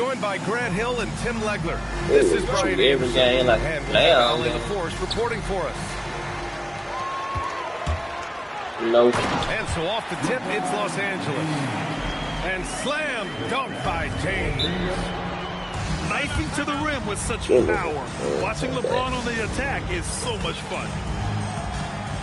joined by Grant Hill and Tim Legler. This is Brian Anderson, game like and now. LaForce reporting for us. No. And so off the tip, it's Los Angeles. And slam dunk by James. Knifing to the rim with such power. Watching LeBron on the attack is so much fun.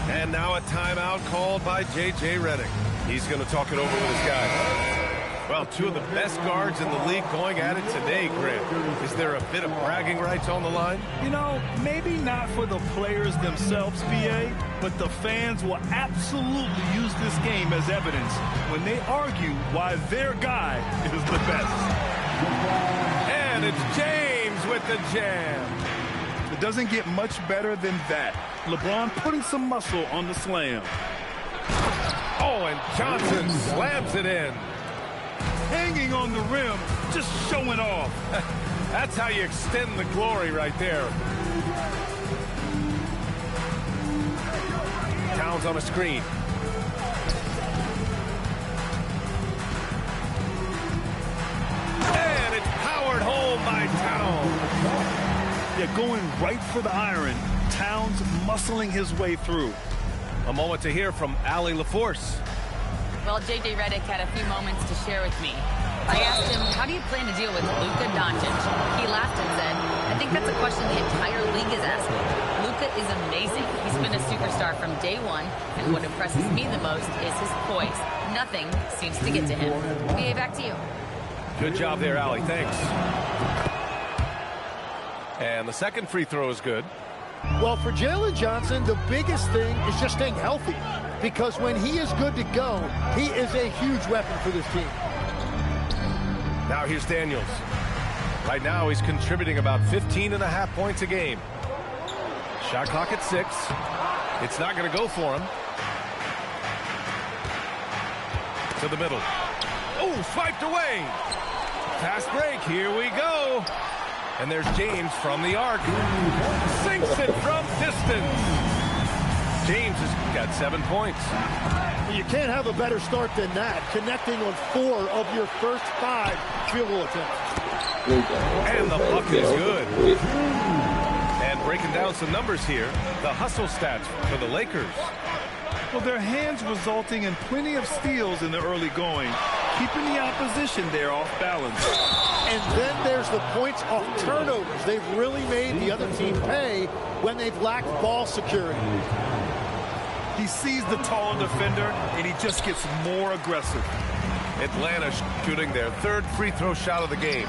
And now a timeout called by J.J. Redick. He's going to talk it over with his guys. Well, two of the best guards in the league going at it today, Grant. Is there a bit of bragging rights on the line? You know, maybe not for the players themselves, BA, but the fans will absolutely use this game as evidence when they argue why their guy is the best. And it's James with the jam. It doesn't get much better than that. LeBron putting some muscle on the slam. Oh, and Johnson slams it in. Hanging on the rim, just showing off. That's how you extend the glory right there. Towns on a screen. And it's powered home by Towns. They're going right for the iron. Towns muscling his way through. A moment to hear from Allie LaForce. Well, J.J. Redick had a few moments to share with me. I asked him, how do you plan to deal with Luka Doncic? He laughed and said, I think that's a question the entire league is asking. Luka is amazing. He's been a superstar from day one, and what impresses me the most is his poise. Nothing seems to get to him. BA, back to you. Good job there, Allie. Thanks. And the second free throw is good. Well, for Jalen Johnson, the biggest thing is just staying healthy. Because when he is good to go, he is a huge weapon for this team. Now here's Daniels. Right now he's contributing about 15.5 points a game. Shot clock at 6. It's not going to go for him. To the middle. Oh, swiped away. Fast break. Here we go. And there's James from the arc. Sinks it from distance. James has got 7 points. You can't have a better start than that, connecting on 4 of your first 5 field goal attempts. And the bucket is good. And breaking down some numbers here, the hustle stats for the Lakers. Well, their hands resulting in plenty of steals in the early going, keeping the opposition there off balance. And then there's the points off turnovers. They've really made the other team pay when they've lacked ball security. He sees the taller defender, and he just gets more aggressive. Atlanta shooting their third free throw shot of the game.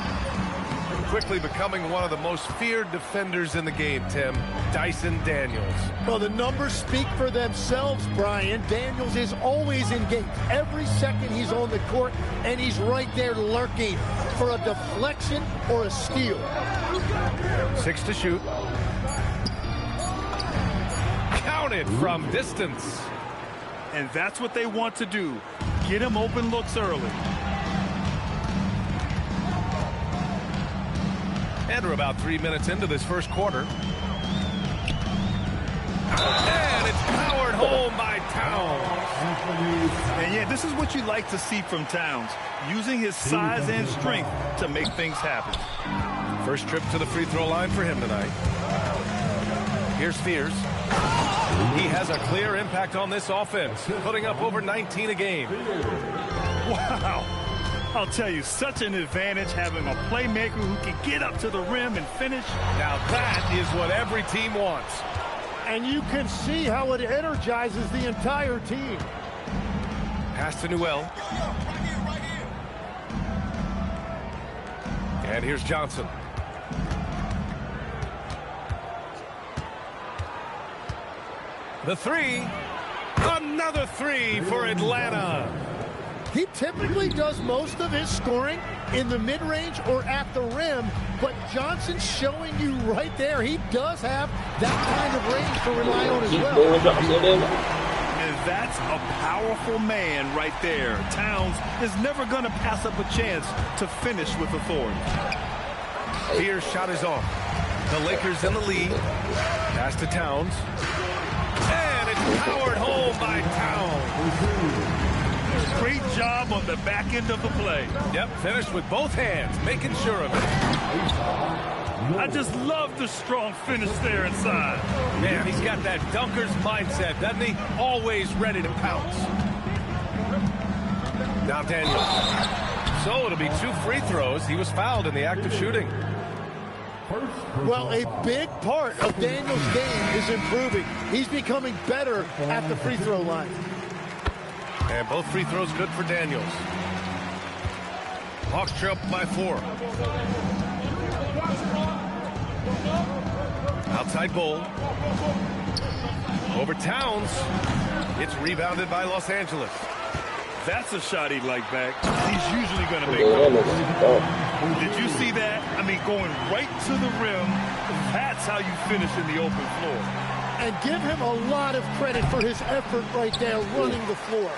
Quickly becoming one of the most feared defenders in the game, Tim. Dyson Daniels. Well, the numbers speak for themselves, Brian. Daniels is always engaged. Every second he's on the court, and he's right there lurking for a deflection or a steal. 6 to shoot. Counted from distance. And that's what they want to do. Get him open looks early. And we're about 3 minutes into this first quarter. And it's powered home by Towns. And yeah, this is what you like to see from Towns, using his size and strength to make things happen. First trip to the free throw line for him tonight. Here's Spears. He has a clear impact on this offense, putting up over 19 a game. Wow. I'll tell you, such an advantage having a playmaker who can get up to the rim and finish. Now that is what every team wants. And you can see how it energizes the entire team. Pass to Newell. And here's Johnson. The three. Another 3 for Atlanta. He typically does most of his scoring in the mid-range or at the rim, but Johnson's showing you right there he does have that kind of range to rely on as well. And that's a powerful man right there. Towns is never going to pass up a chance to finish with authority. Spears' shot is off. The Lakers in the lead. Pass to Towns. And it's powered home by Towns. Great job on the back end of the play. Yep, finished with both hands, making sure of it. I just love the strong finish there inside. Man, he's got that dunker's mindset, doesn't he? Always ready to pounce. Now Daniels. So it'll be 2 free throws. He was fouled in the act of shooting. Well, a big part of Daniels' game is improving. He's becoming better at the free throw line. And both free throws good for Daniels. Hawks trail by 4. Outside Bull. Over Towns. It's rebounded by Los Angeles. That's a shot he'd like back. He's usually going to make it. Did you see that? I mean, going right to the rim. That's how you finish in the open floor. And give him a lot of credit for his effort right there running the floor.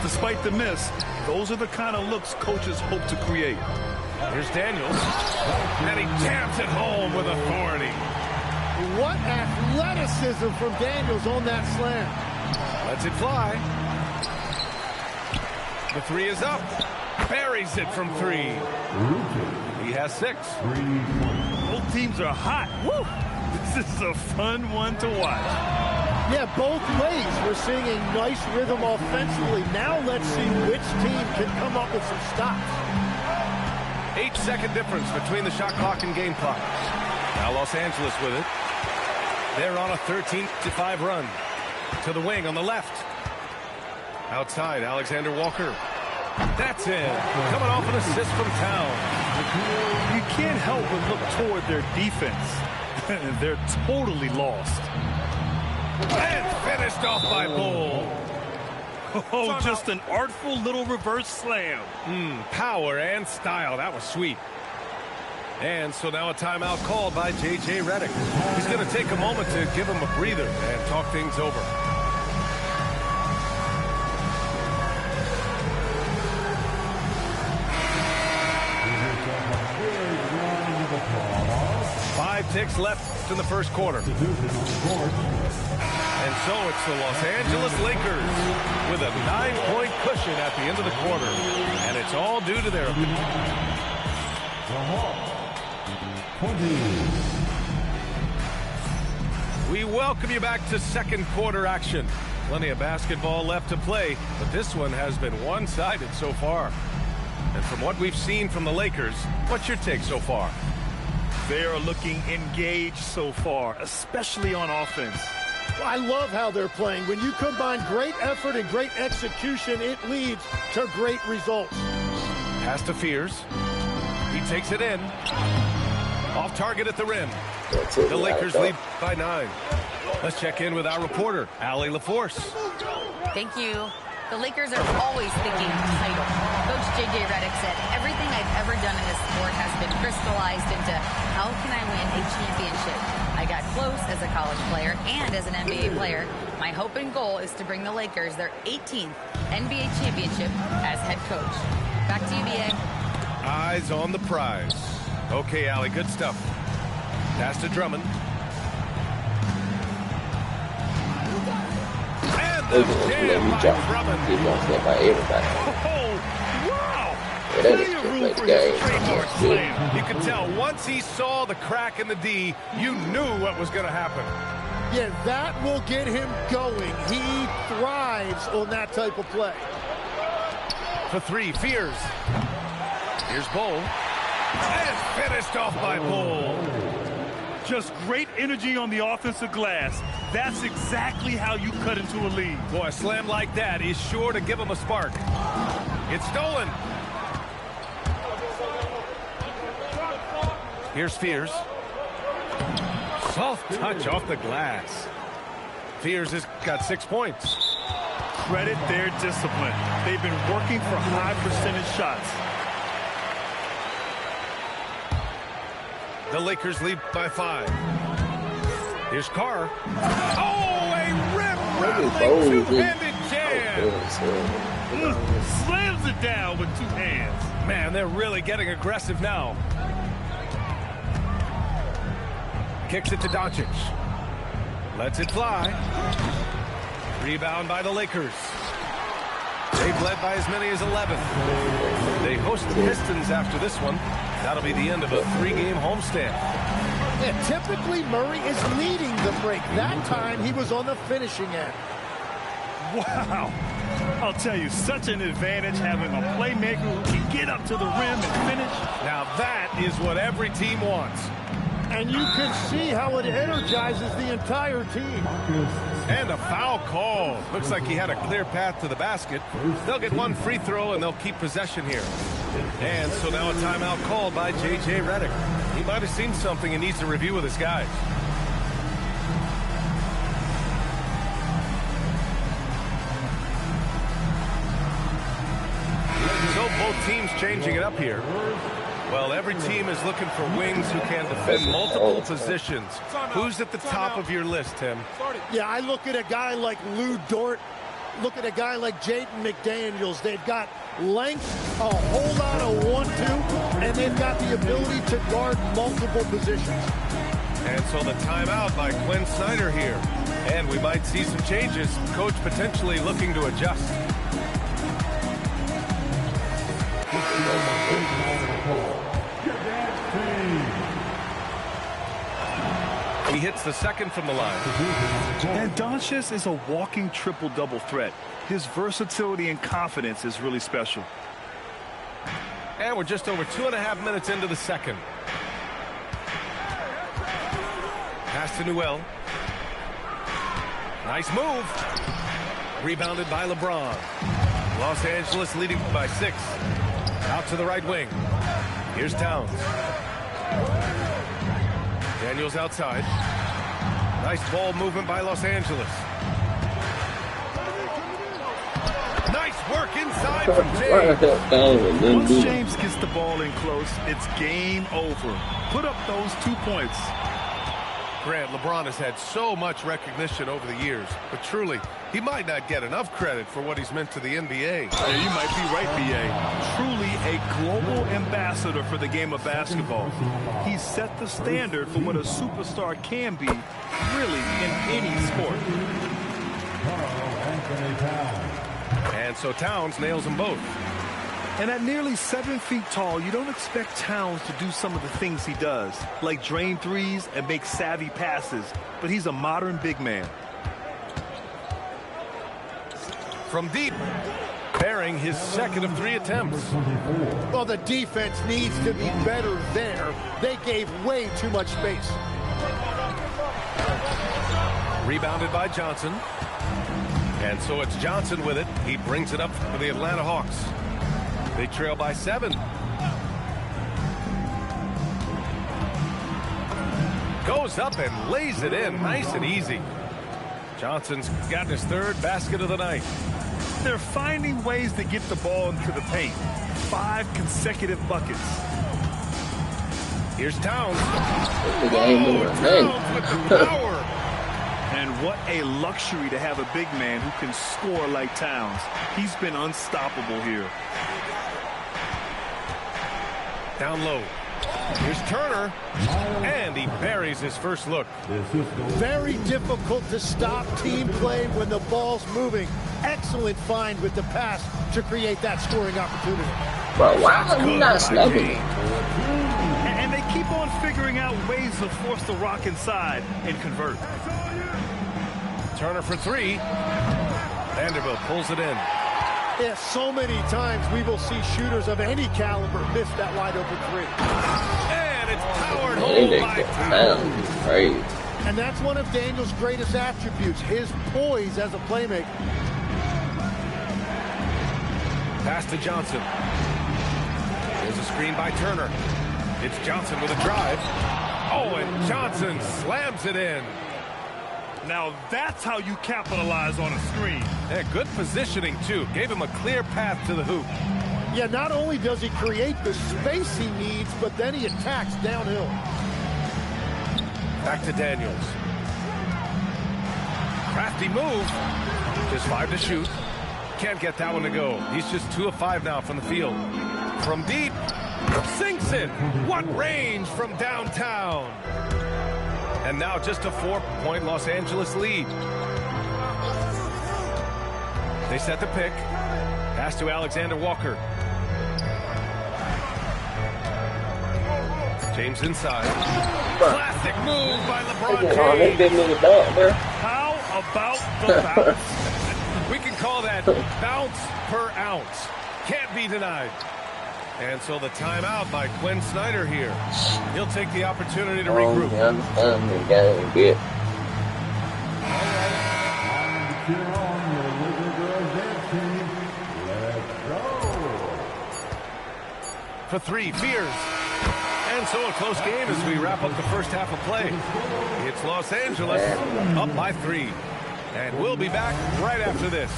Despite the miss, those are the kind of looks coaches hope to create. Here's Daniels. And he jams it home with authority. What athleticism from Daniels on that slam. Lets it fly. The 3 is up. Buries it from 3. He has 6. Both teams are hot. Woo! This is a fun one to watch. Yeah, both ways. We're seeing a nice rhythm offensively. Now let's see which team can come up with some stops. 8-second difference between the shot clock and game clock. Now Los Angeles with it. They're on a 13-5 run. To the wing on the left. Outside, Alexander Walker. That's in. Coming off an assist from Towns. You can't help but look toward their defense. They're totally lost. And finished off by Bull. Oh, just an artful little reverse slam. Power and style. That was sweet. And so now a timeout called by J.J. Redick. He's going to take a moment to give him a breather and talk things over. Five ticks left in the first quarter. And so it's the Los Angeles Lakers with a 9-point cushion at the end of the quarter. And it's all due to their We welcome you back to second quarter action. Plenty of basketball left to play, but this one has been one-sided so far. And from what we've seen from the Lakers, what's your take so far? They are looking engaged so far, especially on offense. Well, I love how they're playing. When you combine great effort and great execution, it leads to great results. Pass to Fears. He takes it in. Off target at the rim. The Lakers lead by 9. Let's check in with our reporter, Allie LaForce. Thank you. The Lakers are always thinking title. Coach J.J. Redick said, everything I've ever done in this sport has been crystallized into how can I win a championship? I got close as a college player and as an NBA player. My hope and goal is to bring the Lakers their 18th NBA championship as head coach. Back to you, B.A. Eyes on the prize. Okay, Allie, good stuff. Pass to Drummond. And the jam by Drummond. Oh, wow! Plenty of room for his trademark slam. You could tell once he saw the crack in the D, you knew what was going to happen. Yeah, that will get him going. He thrives on that type of play. For 3, Fears. Here's Bull. And finished off by Bull. Just great energy on the offensive glass. That's exactly how you cut into a lead. Boy, a slam like that is sure to give him a spark. It's stolen. Here's Fears. Soft touch off the glass. Fears has got 6 points. Credit their discipline. They've been working for high percentage shots. The Lakers lead by 5. Here's Carr. Oh, a rim-rattling two-handed jam. Slams it down with 2 hands. Man, they're really getting aggressive now. Kicks it to Doncic. Lets it fly. Rebound by the Lakers. They've led by as many as 11. They host the Pistons after this one. That'll be the end of a 3-game homestand. Yeah, typically Murray is leading the break. That time he was on the finishing end. Wow. I'll tell you, such an advantage having a playmaker who can get up to the rim and finish. Now that is what every team wants. And you can see how it energizes the entire team. And a foul call. Looks like he had a clear path to the basket. They'll get one free throw and they'll keep possession here. And so now a timeout called by J.J. Redick. He might have seen something and needs to review with his guys. So both teams changing it up here. Well, every team is looking for wings who can defend multiple positions. Who's at the top of your list, Tim? Yeah, I look at a guy like Lou Dort. Look at a guy like Jaden McDaniels. They've got length, a whole lot of 1-2, and they've got the ability to guard multiple positions. And so the timeout by Quinn Snyder here. And we might see some changes. Coach potentially looking to adjust. He hits the second from the line. And Doncic is a walking triple-double threat. His versatility and confidence is really special. And we're just over 2.5 minutes into the second. Pass to Newell. Nice move. Rebounded by LeBron. Los Angeles leading by 6. Out to the right wing. Here's Towns. Daniels outside. Nice ball movement by Los Angeles. Nice work inside from James. Once James gets the ball in close, it's game over. Put up those 2 points. Grant, LeBron has had so much recognition over the years, but truly, he might not get enough credit for what he's meant to the NBA. Yeah, you might be right, B.A. Truly a global ambassador for the game of basketball. He set the standard for what a superstar can be, really, in any sport. And so Towns nails them both. And at nearly 7 feet tall, you don't expect Towns to do some of the things he does, like drain threes and make savvy passes, but he's a modern big man. From deep, bearing his second of 3 attempts. Well, the defense needs to be better there. They gave way too much space. Rebounded by Johnson. And so it's Johnson with it. He brings it up for the Atlanta Hawks. They trail by 7. Goes up and lays it in nice and easy. Johnson's got his 3rd basket of the night. They're finding ways to get the ball into the paint. 5 consecutive buckets. Here's Towns. Towns with the power. And what a luxury to have a big man who can score like Towns. He's been unstoppable here. Down low. Here's Turner. And he buries his first look. Very difficult to stop team play when the ball's moving. Excellent find with the pass to create that scoring opportunity. Bro, why are you not snapping? And they keep on figuring out ways to force the rock inside and convert. Turner for 3. Vanderbilt pulls it in. Yeah, so many times we will see shooters of any caliber miss that wide open 3. And it's powered They home by Towns. Crazy. And that's one of Daniel's greatest attributes, his poise as a playmaker. Pass to Johnson. There's a screen by Turner. It's Johnson with a drive. Oh, and Johnson slams it in. Now that's how you capitalize on a screen. Yeah, good positioning, too. Gave him a clear path to the hoop. Yeah, not only does he create the space he needs, but then he attacks downhill. Back to Daniels. Crafty move. Just 5 to shoot. Can't get that one to go. He's just 2 of 5 now from the field. From deep. Sinks it. What range from downtown. And now just a 4-point Los Angeles lead. They set the pick. Pass to Alexander Walker. James inside. Classic move by LeBron James. How about the bounce? We can call that bounce per ounce. Can't be denied. And so the timeout by Quinn Snyder here. He'll take the opportunity to regroup. For three, Fears. And so a close game as we wrap up the first half of play. It's Los Angeles up by 3. And we'll be back right after this.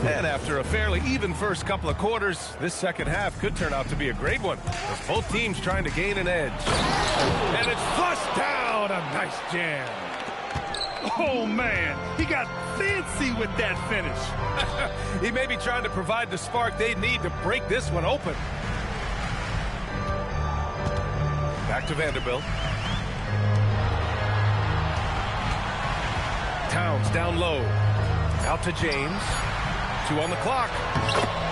And after a fairly even first couple of quarters, this second half could turn out to be a great one, as both teams trying to gain an edge. And it's flushed down. A nice jam. Oh, man. He got fancy with that finish. He may be trying to provide the spark they need to break this one open. Back to Vanderbilt. Towns down low. Out to James. 2 on the clock.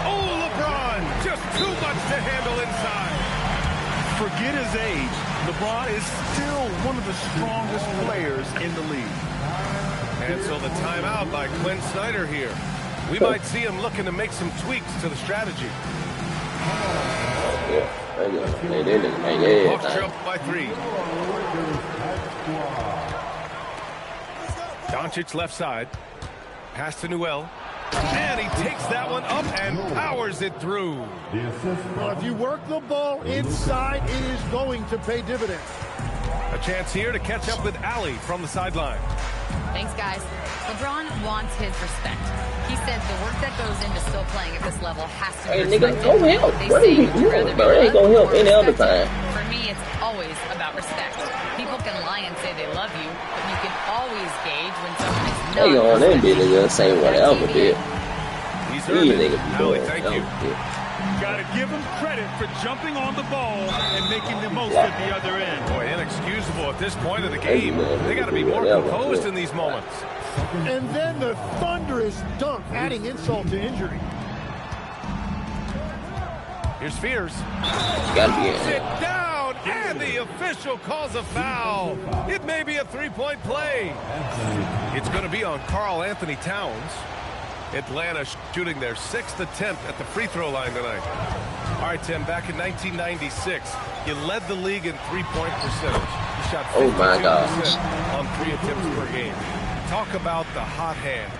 Oh, LeBron! Just too much to handle inside. Forget his age. LeBron is still one of the strongest players in the league. And so the timeout by Quinn Snyder here. We might see him looking to make some tweaks to the strategy. Hawks jump by 3. Doncic left side. Pass to Newell. And he takes that one up and powers it through. Well, if you work the ball inside, it is going to pay dividends. A chance here to catch up with Allie from the sideline. Thanks, guys. LeBron wants his respect. He said the work that goes into still playing at this level has to be Hey, nigga, go help. They What are you doing, bro? They ain't gonna help any other time. For me, it's always about respect. People can lie and say they love you, but you can always gauge when someone is not. They on them bitches just say whatever, bitch. He's These earned niggas it. be Allie, doing thank dumb you. shit. Got to give him credit for jumping on the ball and making the most at the other end. Boy, inexcusable at this point of the game. They got to be more composed in these moments. And then the thunderous dunk, adding insult to injury. Here's Fears. Gotta be in Sit there. down, and the official calls a foul. It may be a three-point play. It's going to be on Karl Anthony Towns. Atlanta shooting their 6th attempt at the free throw line tonight. All right, Tim, back in 1996, you led the league in three-point percentage. You shot 52% Oh, my God. on 3 attempts per game. Talk about the hot hand.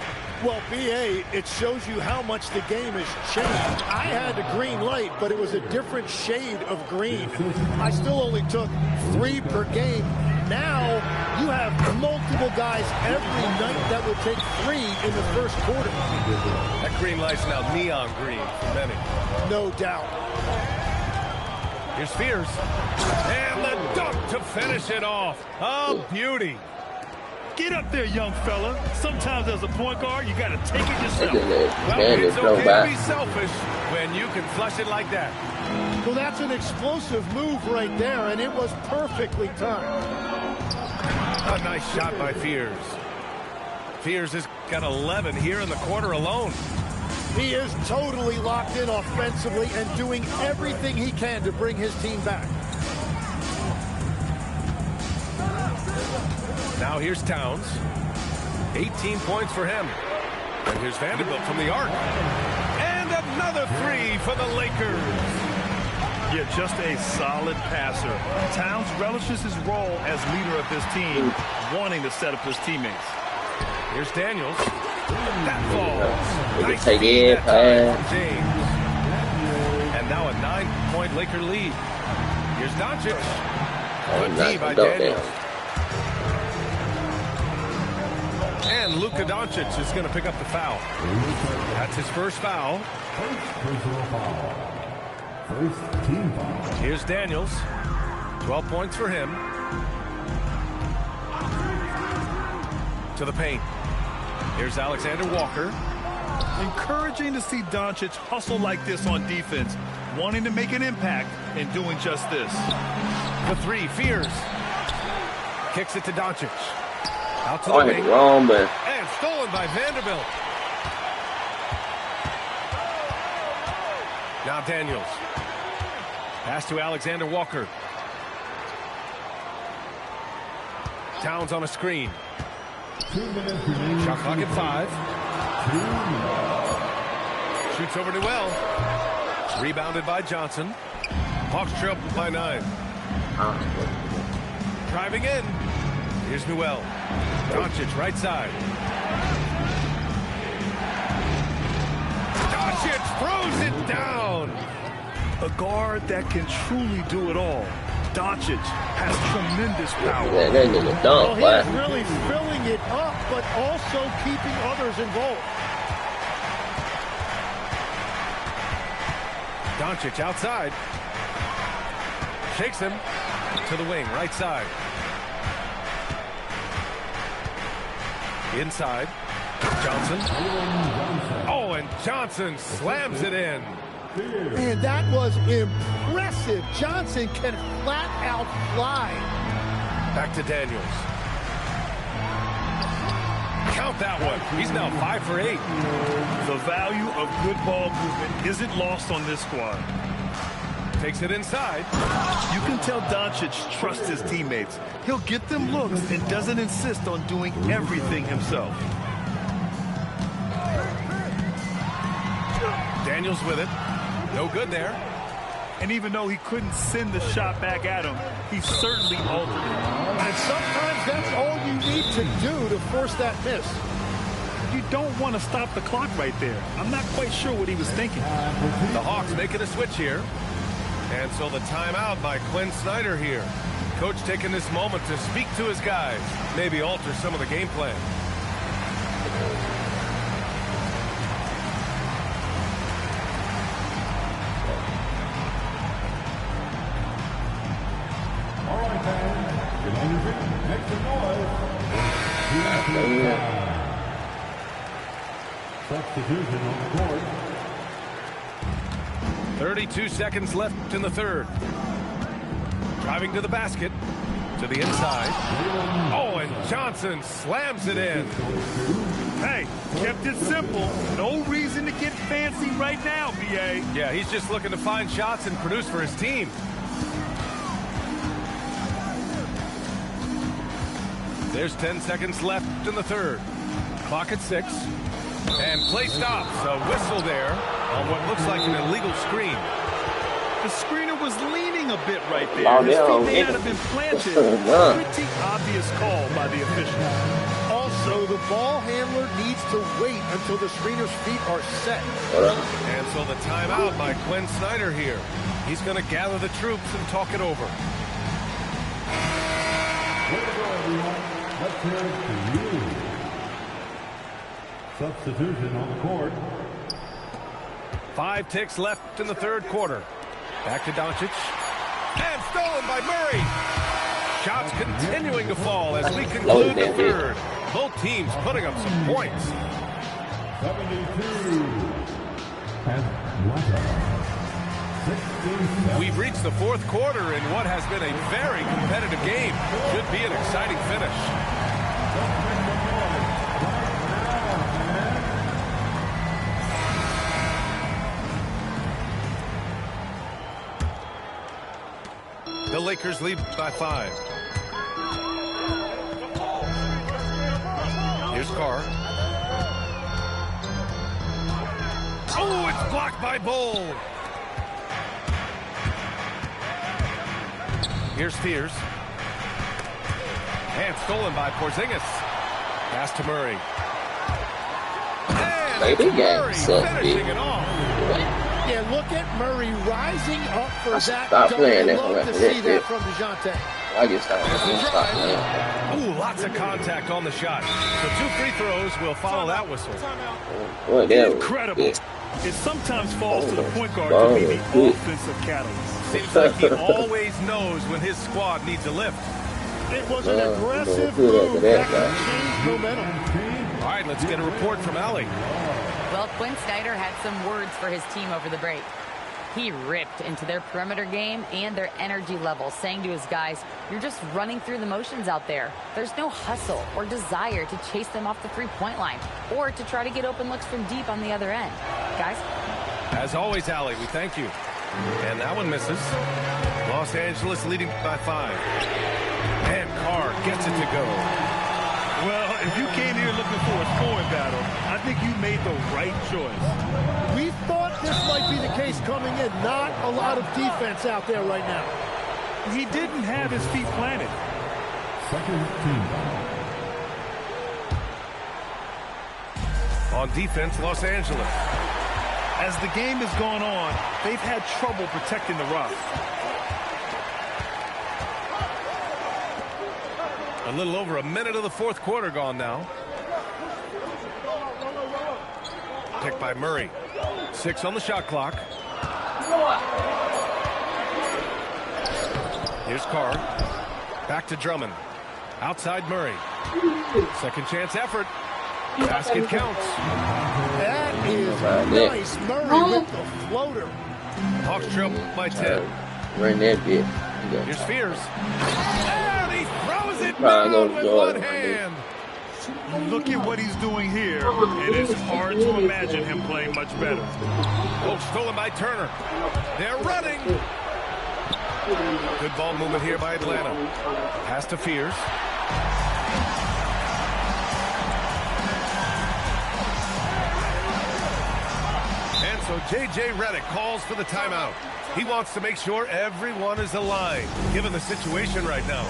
Well, B.A., it shows you how much the game has changed. I had the green light, but it was a different shade of green. I still only took 3 per game. Now you have multiple guys every night that will take 3 in the first quarter. That green light's now neon green for many. No doubt. Here's Fears. And the dunk to finish it off. A beauty. Get up there, young fella. Sometimes as a point guard, you got to take it yourself. Well, it's okay to be selfish when you can flush it like that. Well, that's an explosive move right there, and it was perfectly timed. A nice shot by Fears. Fears has got 11 here in the quarter alone. He is totally locked in offensively and doing everything he can to bring his team back. Now here's Towns. 18 points for him. And here's Vanderbilt from the arc. And another 3 for the Lakers. Yeah, just a solid passer. Towns relishes his role as leader of this team, wanting to set up his teammates. Here's Daniels. That falls. Nice take feed it, that time pass. from James. And now a 9-point Laker lead. Here's Doncic. Good D by Daniels. And Luka Doncic is going to pick up the foul. That's his first foul. First team foul. Here's Daniels. 12 points for him. To the paint. Here's Alexander Walker. Encouraging to see Doncic hustle like this on defense, wanting to make an impact and doing just this. The 3, Fears. Kicks it to Doncic. Out to the paint. Wrong, man. And stolen by Vanderbilt. Now Daniels. Pass to Alexander Walker. Towns on a screen. 2 minutes remaining. Shot clock at 5. 2 Shoots over Newell. Rebounded by Johnson. Hawks trail by 9. Driving in. Here's Newell. Doncic right side. Doncic throws it down. A guard that can truly do it all. Doncic has tremendous power. Yeah, that nigga Well, dunk, boy. he's really filling it up, but also keeping others involved. Doncic outside. Shakes him to the wing, right side. Inside. Johnson. Oh, and Johnson slams it in. And that was impressive. Johnson can flat out fly. Back to Daniels. Count that one. He's now 5 for 8. The value of good ball movement isn't lost on this squad. Takes it inside. You can tell Doncic trusts his teammates. He'll get them looks and doesn't insist on doing everything himself. Daniels with it. No good there. And even though he couldn't send the shot back at him, he certainly altered it. And sometimes that's all you need to do to force that miss. You don't want to stop the clock right there. I'm not quite sure what he was thinking. The Hawks making a switch here. And so the timeout by Quinn Snyder here. Coach taking this moment to speak to his guys. Maybe alter some of the game plan. All right, fans. Get on your feet. Make some noise. Substitution on the court. 32 seconds left in the third. Driving to the basket. To the inside. Oh, and Johnson slams it in. Hey, kept it simple. No reason to get fancy right now, B.A. Yeah, he's just looking to find shots and produce for his team. There's 10 seconds left in the third. Clock at 6. And play stops. A whistle there on what looks like an illegal screen. The screener was leaning a bit right there. Oh, His yeah, feet may it- not have been planted. Nah. Pretty obvious call by the official. Also, the ball handler needs to wait until the screener's feet are set. Hold on. And so the timeout by Quinn Snyder here. He's going to gather the troops and talk it over. Way to go, everyone. Let's hear it for you. Substitution on the court. 5 ticks left in the third quarter. Back to Doncic. And stolen by Murray. Shots continuing to fall as we conclude the third. Both teams putting up some points. 72. Atlanta. 67. We've reached the fourth quarter in what has been a very competitive game. Should be an exciting finish. The Lakers lead by 5. Here's Carr. Oh, it's blocked by Bull. Here's Spears. And stolen by Porzingis. Pass to Murray. And Baby it's game, Murray so finishing big. it off. Yeah, look at Murray rising up for that. Stop dunk. playing I'd that love one. to see that from DeJounte. I get started. Stop playing. Ooh, lots of contact on the shot. So 2 free throws will follow that whistle. Boy, that was Incredible. good. It sometimes falls to the point guard Oh, to be the good. offensive catalyst. Seems like he always knows when his squad needs a lift. It was an Well, aggressive we're gonna do move that, that guys. could change momentum. All right, let's get a report from Allie. Well, Quinn Snyder had some words for his team over the break. He ripped into their perimeter game and their energy level, saying to his guys, you're just running through the motions out there. There's no hustle or desire to chase them off the three-point line or to try to get open looks from deep on the other end. Guys? As always, Allie, we thank you. And that one misses. Los Angeles leading by 5. And Carr gets it to go. Well, if you came here looking for a scoring battle, I think you made the right choice. We thought this might be the case coming in. Not a lot of defense out there right now. He didn't have his feet planted. Second team. On defense, Los Angeles. As the game has gone on, they've had trouble protecting the rock. A little over a minute of the fourth quarter gone now. Picked by Murray. 6 on the shot clock. Here's Carr. Back to Drummond. Outside Murray. Second chance effort. Basket counts. That is nice. Murray with the floater. Hawks trail by 10. Run that bit. Here's Spears. And he throws it down with one hand. Look at what he's doing here, and it's hard to imagine him playing much better. Oh, stolen by Turner. They're running. Good ball movement here by Atlanta. Pass to Fears. And so J.J. Redick calls for the timeout. He wants to make sure everyone is aligned, given the situation right now.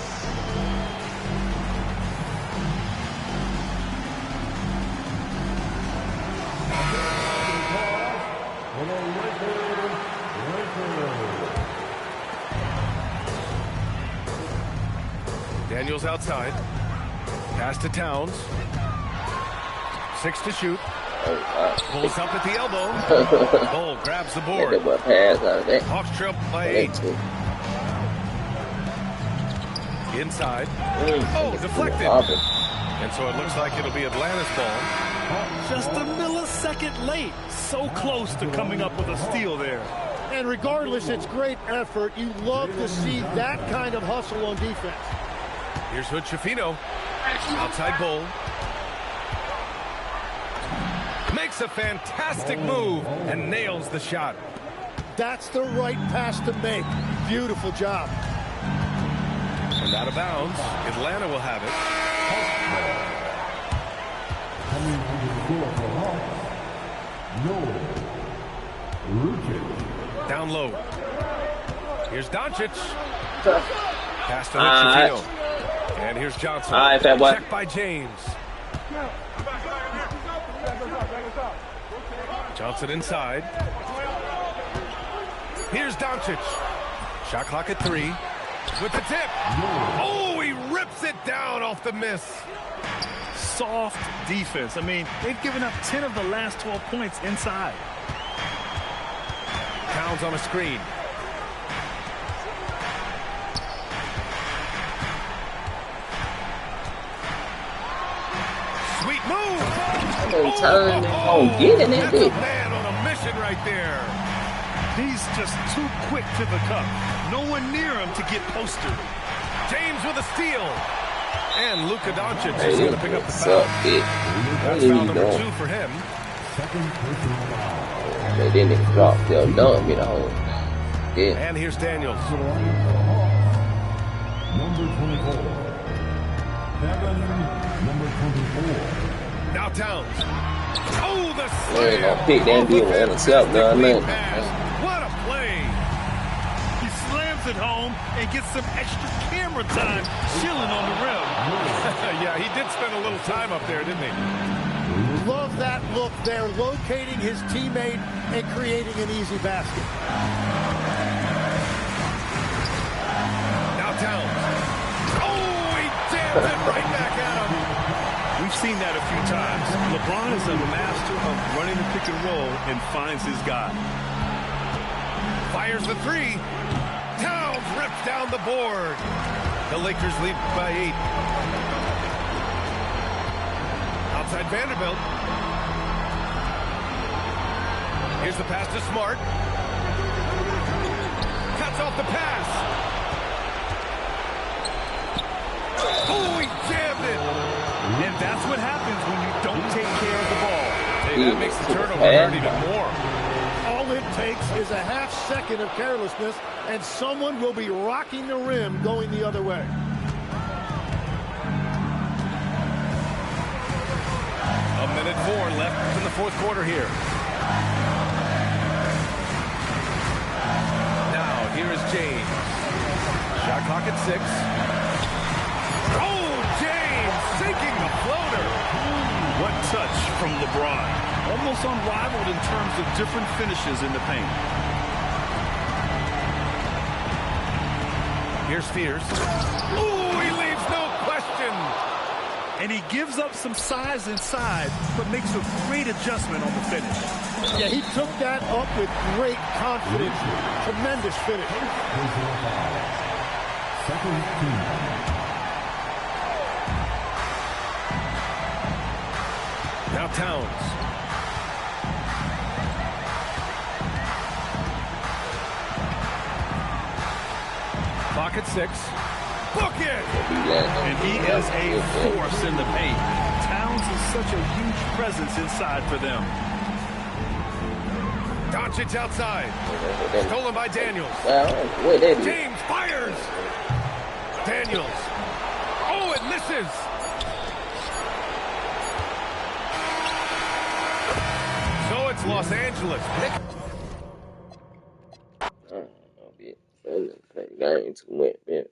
Daniels outside. Pass to Towns. 6 to shoot. Pulls up at the elbow. Bull grabs the board. Hawks trail by 8. Inside. Oh, deflected. And so it looks like it'll be Atlanta's ball. Just a millisecond late. So close to coming up with a steal there. And regardless, it's great effort. You love to see that kind of hustle on defense. Here's Hood Schifino. Outside Bull. Makes a fantastic move and nails the shot. That's the right pass to make. Beautiful job. And out of bounds, Atlanta will have it. Coming on the floor for Hawks, Joel Lukic. Down low. Here's Doncic. Pass to Schifino. And here's Johnson. Check by James. Johnson inside. Here's Doncic. Shot clock at 3. With the tip. Oh, he rips it down off the miss. Soft defense. I mean, they've given up 10 of the last 12 points inside. Towns on a screen. Sweet move. Get in that That's a bitch. man on a mission right there. He's just too quick to the cup. No one near him to get posted. James with a steal. And Luka Doncic is going to pick up the foul. That's foul number 2 for him. Second personal foul. They didn't even drop. They'll dump, you know. Yeah. And here's Daniels. Number 24. Kevin, number 24. Now Towns. Oh, the They ain't slam. gonna pick that deal with himself, man. What a play. He slams it home and gets some extra camera time chilling on the rim. Yeah, he did spend a little time up there, didn't he? Love that look there, locating his teammate and creating an easy basket. Now Towns. Oh, he jams it right back at him. We've seen that a few times. LeBron is a master of running the pick and roll and finds his guy. Fires the 3. Towns rips down the board. The Lakers lead by 8. Outside Vanderbilt. Here's the pass to Smart. Cuts off the pass. Oh, he jammed it. And that's what happens when you don't take care of the ball. Hey, that makes the turnover hurt even more. All it takes is a half second of carelessness, and someone will be rocking the rim going the other way. A minute 4 left in the fourth quarter here. Now, here is James. Shot clock at 6. Oh, James sinking the floater. What touch from LeBron. Almost unrivaled in terms of different finishes in the paint. Here's Spears. Ooh, he leaves no question. And he gives up some size inside, but makes a great adjustment on the finish. Yeah, he took that up with great confidence. Tremendous finish. Second team. Now Towns. Clock at 6. Book it! And he is a force in the paint. Towns is such a huge presence inside for them. Doncic outside. Stolen by Daniels. James fires. Daniels. Oh, it misses. So it's Los Angeles. Game too much, man.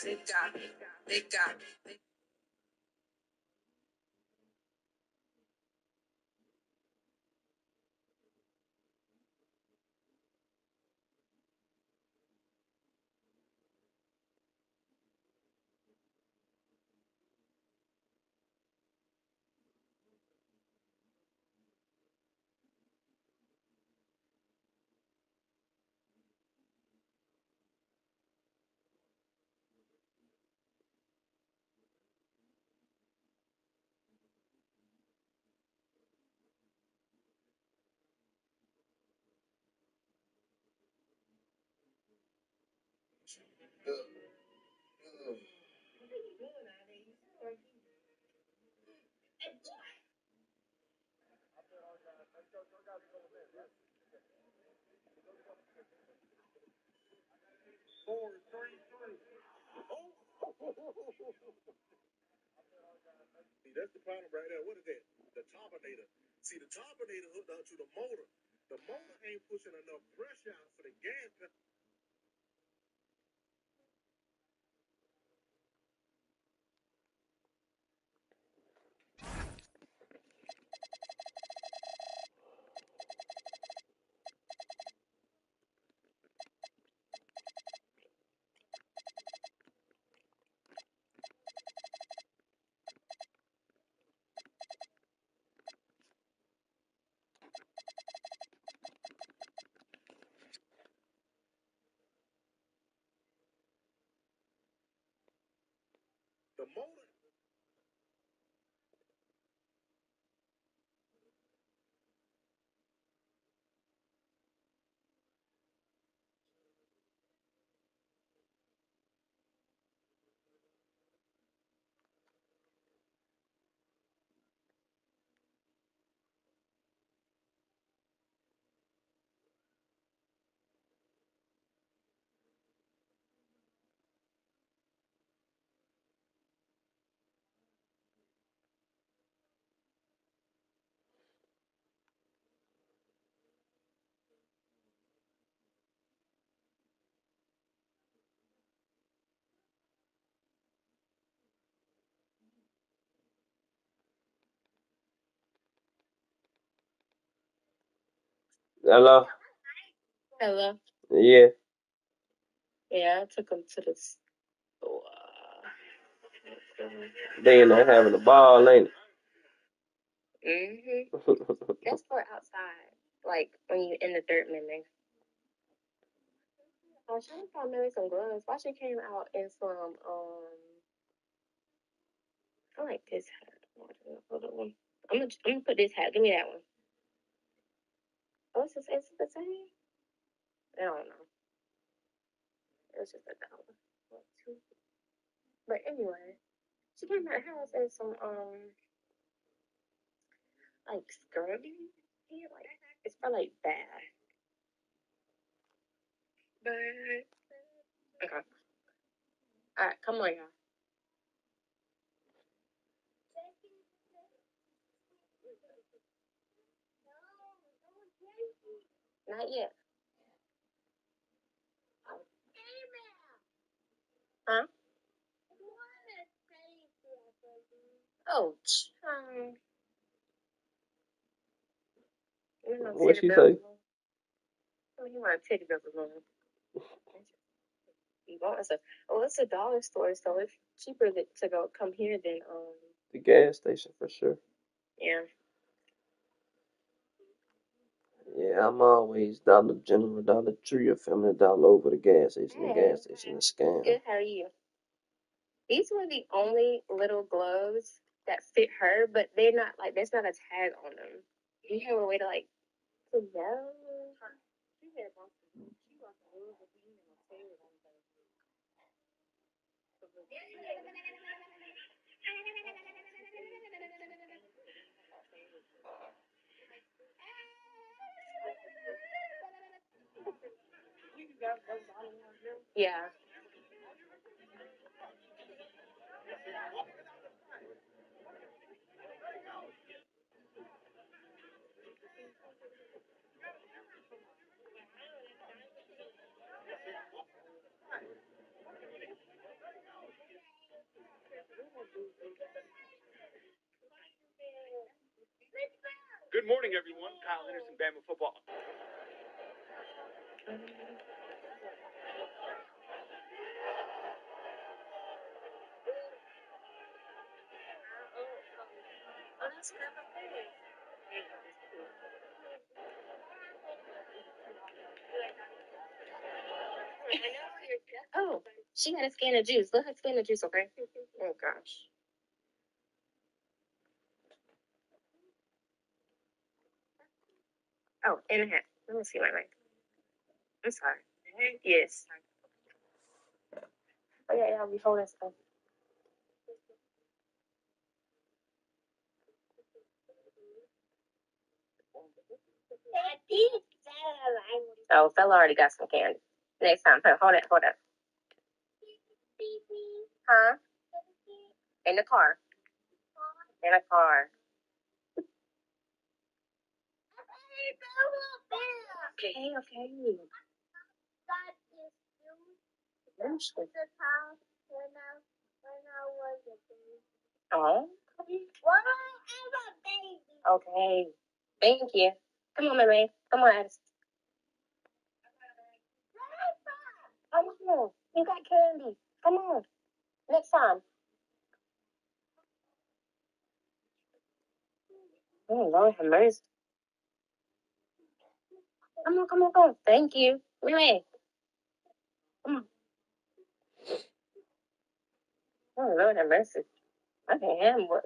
They got me. They got me. That's the problem right there. What is that? The Terminator. See, the carburetor hooked up to the motor. The motor ain't pushing enough pressure out for the gas pedal. The motor. Hello? Hello. Yeah. Yeah, I took him to the store. They in there having a ball, ain't Mhm. it? That's for outside, like when you in the third amendment. I was trying to find maybe some gloves. Why she came out in some I like this hat. Hold on. I'm gonna put this hat. Give me that one. Oh, is it the same? I don't know. It was just a dollar. One, two. But anyway, she came out of the house in some like scrubby. Yeah, like it's probably like bad. But okay. Alright, come on, y'all. Not yet. Huh? Oh, you know, What teddy she bear say? balloon. Oh, you want a teddy bear balloon? You want it's it's a dollar store, so it's cheaper to go come here than The gas station for sure. yeah. Yeah, I'm always Dollar General, Dollar Tree, or Family Dollar over the gas station. The Hey, gas station is scam. good. How are you? These were the only little gloves that fit her, but they're not like there's not a tag on them. Do you have a way to like to know? Yeah. Good morning, everyone. Kyle Henderson, Bama Football. Oh, she got a scan of juice. Let her scan the juice, okay? Oh gosh. Oh, and a hat. Let me see my mic. I'm sorry. Yes. Oh yeah, I'll be holding stuff. Oh, fella already got some candy. Next time, hold it. Huh? In the car. In a car. Okay, okay. Oh. Okay. Thank you. Come on, Mary. Come on, Addison. Come on. You got candy. Come on. Next time. Oh, Lord have mercy. Come on, come on, come on. Thank you. Mary. Come on. Oh, Lord have mercy. I can't handle what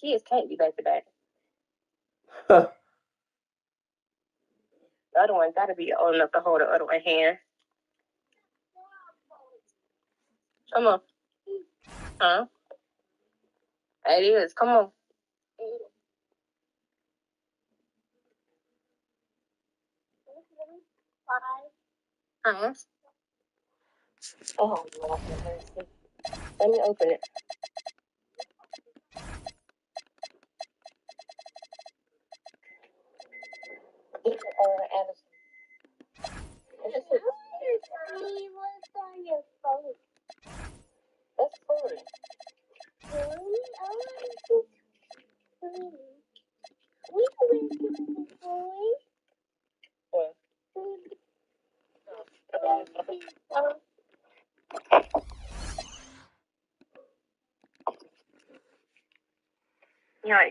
kids can't be back to back. The other one gotta be old enough to hold the other one hand. Come on. Huh? It is. Come on. Huh? Oh, Lord have mercy. Let me open it. Addison. What's on your phone? That's fun.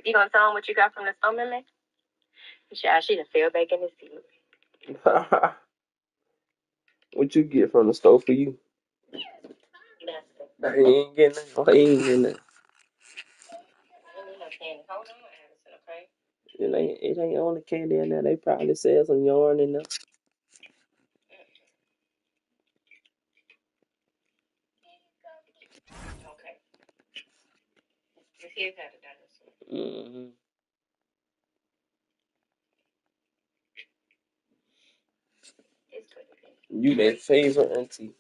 You gonna tell him what you got from the store, man? Yeah, she done fell back in the seat. What you get from the store for you? He ain't getting nothing. He ain't getting nothing. Hold on, Addison, okay? It ain't only candy in there. They probably sell some yarn in there. Okay. Here's how to dinosaur. You their favorite auntie.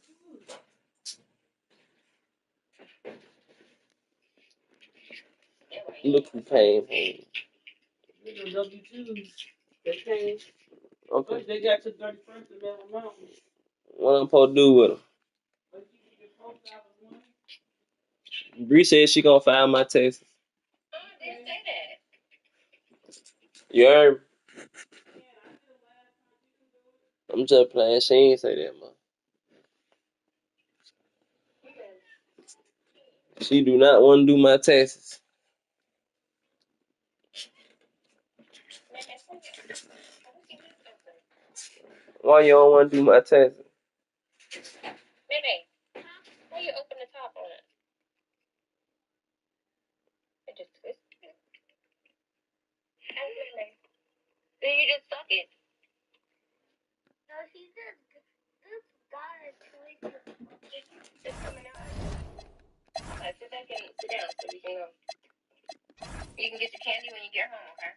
Look who came home. Okay. They got to 31st of Mellow Mountain. What I'm supposed to do with them? Bree said she gonna file my taxes. I didn't say that. You heard me? I'm just playing. She ain't say that, man. She do not want to do my taxes. Why you don't want to do my taxes? Maybe. How you open the top on it? It just twists it. So you just suck it? No, she just got it twisted. It's coming out. Okay, sit back and sit down so we can go. You can get your candy when you get home, okay?